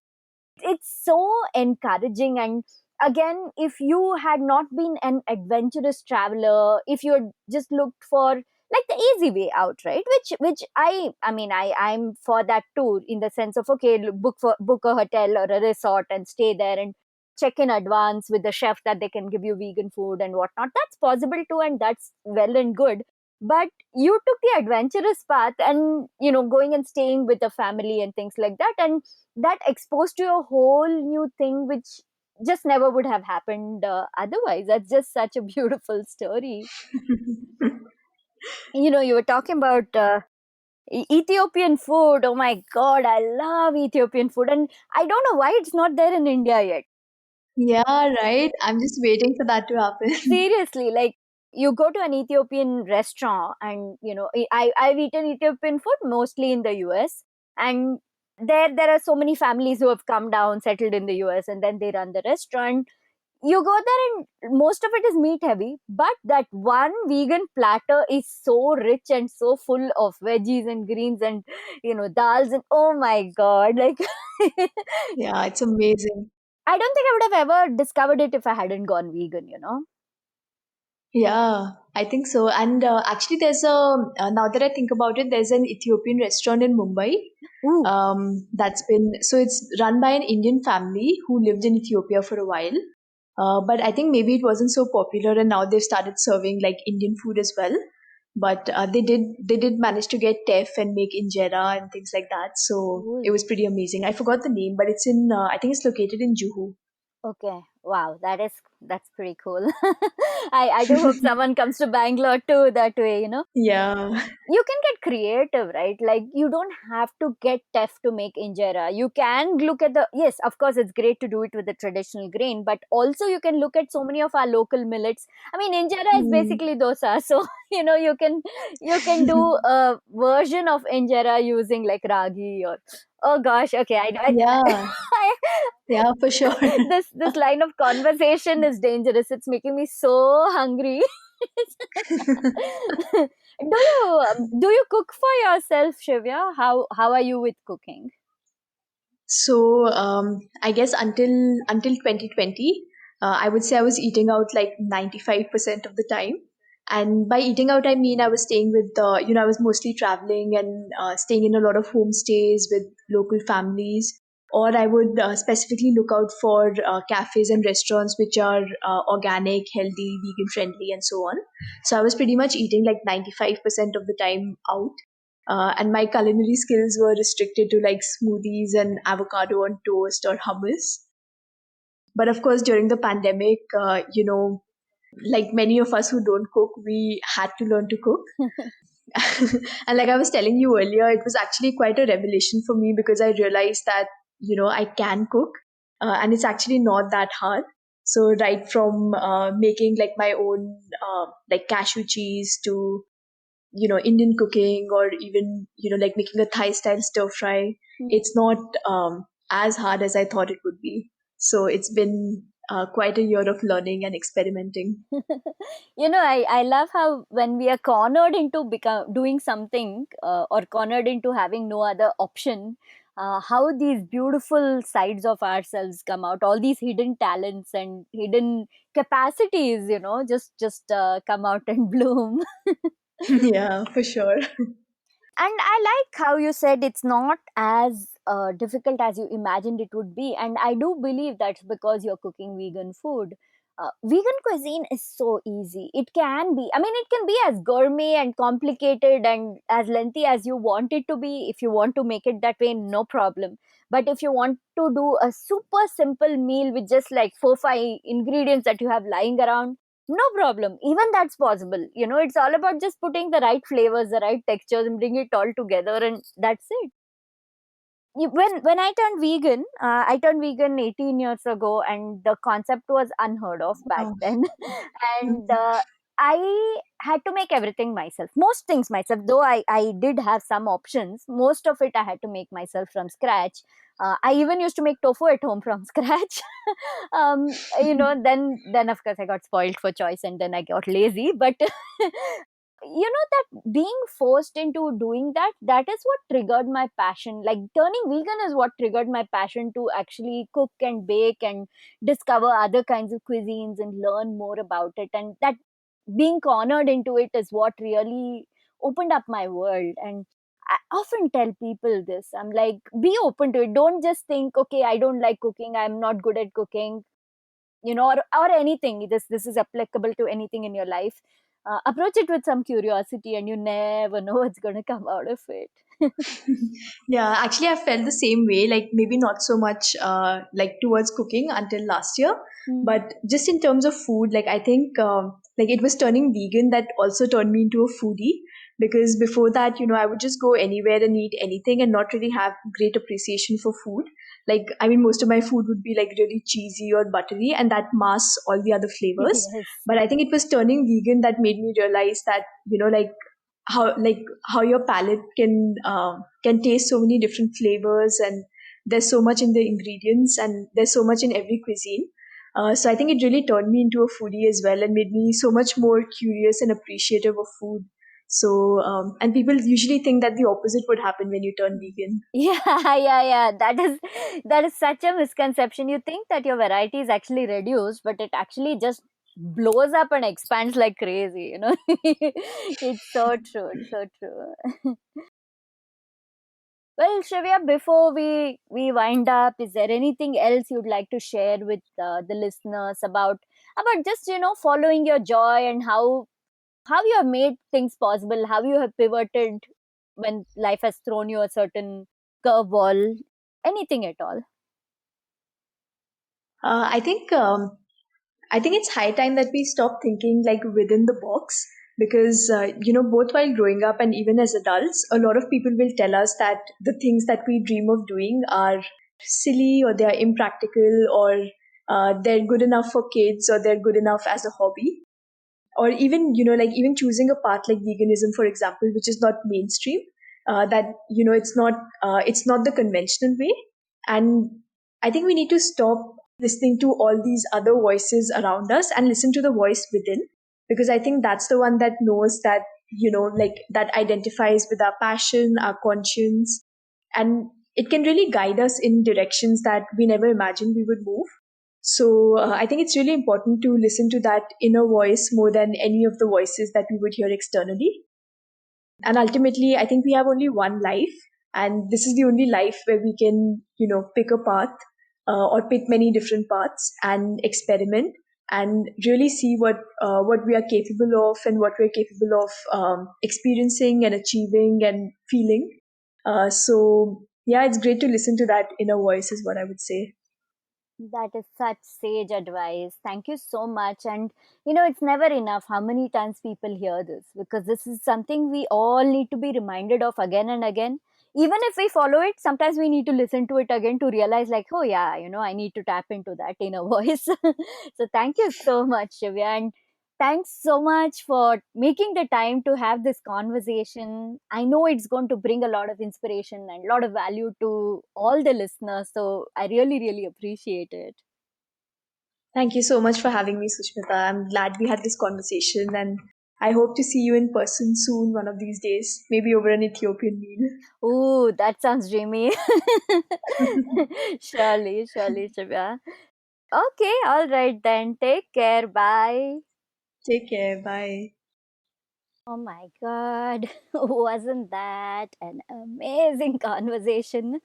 It's so encouraging. And again, if you had not been an adventurous traveler, if you had just looked for like the easy way out, right, which I'm for that too, in the sense of, okay, book a hotel or a resort and stay there and check in advance with the chef that they can give you vegan food and whatnot. That's possible too, and that's well and good. But you took the adventurous path and, going and staying with a family and things like that, and that exposed to a whole new thing which just never would have happened otherwise. That's just such a beautiful story. You were talking about Ethiopian food. Oh my god, I love Ethiopian food, and I don't know why it's not there in India yet. Yeah, right. I'm just waiting for that to happen. Seriously, like, you go to an Ethiopian restaurant, and I've eaten Ethiopian food mostly in the US, and there are so many families who have come down, settled in the US, and then they run the restaurant. You go there and most of it is meat heavy, but that one vegan platter is so rich and so full of veggies and greens and dals, and oh my god, like Yeah, it's amazing. I don't think I would have ever discovered it if I hadn't gone vegan. Yeah, I think so. And actually, now that I think about it, there's an Ethiopian restaurant in Mumbai. Ooh. That's been, so it's run by an Indian family who lived in Ethiopia for a while. But I think maybe it wasn't so popular, and now they've started serving like Indian food as well. But they did manage to get teff and make injera and things like that. So it Cool. was pretty amazing. I forgot the name, but it's in I think it's located in Juhu. Okay. Wow, that's pretty cool. I do hope someone comes to Bangalore too that way. Yeah. You can get creative, right? Like, you don't have to get tough to make injera. You can look at the, yes, of course it's great to do it with the traditional grain, but also you can look at so many of our local millets. I mean, injera is Hmm. basically dosa, so you can do a version of injera using like ragi or, oh gosh, okay, Yeah. Yeah, for sure. this line of conversation is dangerous. It's making me so hungry. Do you cook for yourself, Shivya? How are you with cooking? So I guess until 2020, I would say I was eating out like 95% of the time. And by eating out, I mean I was staying with I was mostly traveling and staying in a lot of homestays with local families. Or I would specifically look out for cafes and restaurants which are organic, healthy, vegan friendly, and so on. So I was pretty much eating like 95% of the time out. And my culinary skills were restricted to like smoothies and avocado on toast or hummus. But of course, during the pandemic, like many of us who don't cook, we had to learn to cook. And like I was telling you earlier, it was actually quite a revelation for me because I realized that, I can cook, and it's actually not that hard. So right from making like my own like cashew cheese to Indian cooking, or even like making a Thai style stir fry. It's not as hard as I thought it would be. So it's been quite a year of learning and experimenting. I love how when we are cornered into doing something, or cornered into having no other option, how these beautiful sides of ourselves come out, all these hidden talents and hidden capacities, just come out and bloom. Yeah, for sure. And I like how you said it's not as difficult as you imagined it would be. And I do believe that's because you're cooking vegan food. Vegan cuisine is so easy. It can be, I mean, it can be as gourmet and complicated and as lengthy as you want it to be. If you want to make it that way, no problem. But if you want to do a super simple meal with just like 4 5 ingredients that you have lying around, no problem, even that's possible. It's all about just putting the right flavors, the right textures, and bring it all together, and that's it. When I turned vegan 18 years ago, and the concept was unheard of back Wow. then. And I had to make everything myself, most things myself, though I did have some options. Most of it I had to make myself from scratch. I even used to make tofu at home from scratch. Then of course I got spoiled for choice, and then I got lazy. But that being forced into doing that is what triggered my passion. Like, turning vegan is what triggered my passion to actually cook and bake and discover other kinds of cuisines and learn more about it. And that being cornered into it is what really opened up my world. And I often tell people this. I'm like, be open to it. Don't just think, okay, I don't like cooking, I'm not good at cooking, or anything. This is applicable to anything in your life. Approach it with some curiosity, and you never know what's going to come out of it. Yeah, actually, I felt the same way. Like maybe not so much like towards cooking until last year, Hmm. but just in terms of food, like I think like it was turning vegan that also turned me into a foodie. Because before that, I would just go anywhere and eat anything and not really have great appreciation for food. Like I mean, most of my food would be like really cheesy or buttery, and that masks all the other flavors. Yes. But I think it was turning vegan that made me realize that like how your palate can taste so many different flavors, and there's so much in the ingredients, and there's so much in every cuisine. So I think it really turned me into a foodie as well, and made me so much more curious and appreciative of food. So and people usually think that the opposite would happen when you turn vegan. Yeah, yeah. That is such a misconception. You think that your variety is actually reduced, but it actually just blows up and expands like crazy. It's so true. It's so true. Well, Shivya, before we wind up, is there anything else you'd like to share with the listeners about just following your joy, and how you have made things possible, how you have pivoted when life has thrown you a certain curveball, anything at all? I think it's high time that we stop thinking like within the box, because both while growing up and even as adults, a lot of people will tell us that the things that we dream of doing are silly, or they are impractical, or they're good enough for kids, or they're good enough as a hobby. Or even like even choosing a path like veganism, for example, which is not mainstream, that it's not the conventional way. And I think we need to stop listening to all these other voices around us and listen to the voice within, because I think that's the one that knows that, like that identifies with our passion, our conscience, and it can really guide us in directions that we never imagined we would move. So I think it's really important to listen to that inner voice more than any of the voices that we would hear externally. And ultimately, I think we have only one life, and this is the only life where we can, pick a path, or pick many different paths and experiment, and really see what we are capable of, and what we're capable of experiencing and achieving and feeling. So yeah, it's great to listen to that inner voice, is what I would say. That is such sage advice. Thank you so much. And it's never enough how many times people hear this, because this is something we all need to be reminded of again and again. Even if we follow it, sometimes we need to listen to it again to realize, like, oh yeah, I need to tap into that inner voice. So thank you so much, Shivya, and thanks so much for making the time to have this conversation. I know it's going to bring a lot of inspiration and a lot of value to all the listeners, so I really, really appreciate it. Thank you so much for having me, Sushmita. I'm glad we had this conversation, and I hope to see you in person soon, one of these days, maybe over an Ethiopian meal. Ooh, that sounds dreamy. Surely, surely, Shivya. Okay, all right then. Take care. Bye. Take care. Bye. Oh my God, wasn't that an amazing conversation?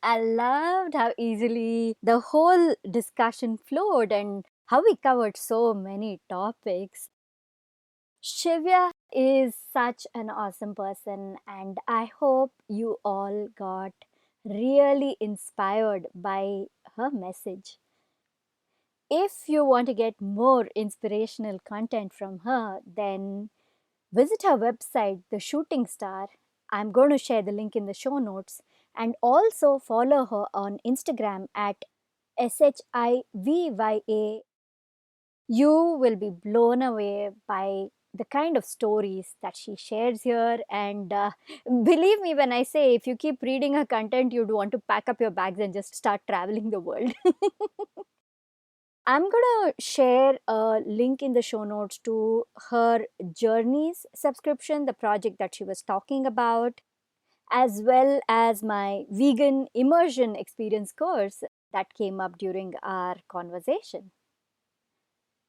I loved how easily the whole discussion flowed and how we covered so many topics. Shivya is such an awesome person, and I hope you all got really inspired by her message. If you want to get more inspirational content from her, then visit her website, The Shooting Star. I'm going to share the link in the show notes. And also follow her on Instagram at SHIVYA. You will be blown away by the kind of stories that she shares here. And believe me when I say, if you keep reading her content, you'd want to pack up your bags and just start traveling the world. I'm gonna share a link in the show notes to her Journeys subscription, the project that she was talking about, as well as my vegan immersion experience course that came up during our conversation.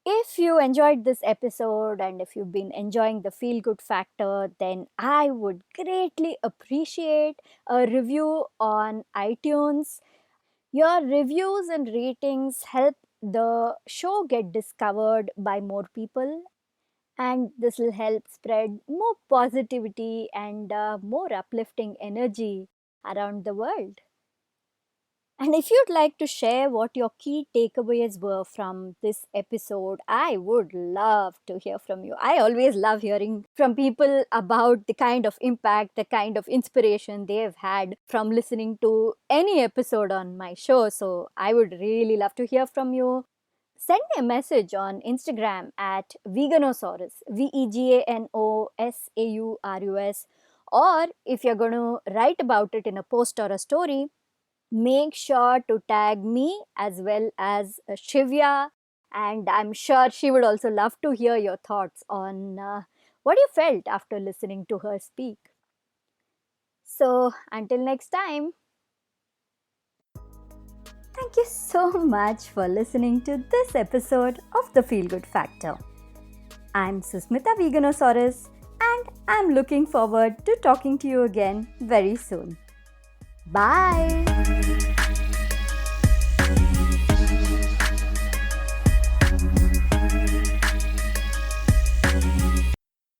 If you enjoyed this episode and if you've been enjoying the feel good factor, then I would greatly appreciate a review on iTunes. Your reviews and ratings help the show get discovered by more people, and this will help spread more positivity and more uplifting energy around the world. And if you'd like to share what your key takeaways were from this episode, I would love to hear from you. I always love hearing from people about the kind of impact, the kind of inspiration they have had from listening to any episode on my show. So I would really love to hear from you. Send me a message on Instagram at Veganosaurus, Veganosaurus. Or if you're going to write about it in a post or a story, make sure to tag me as well as Shivya. And I'm sure she would also love to hear your thoughts on what you felt after listening to her speak. So, until next time, thank you so much for listening to this episode of The Feel Good Factor. I'm Susmita Veganosaurus, and I'm looking forward to talking to you again very soon. Bye!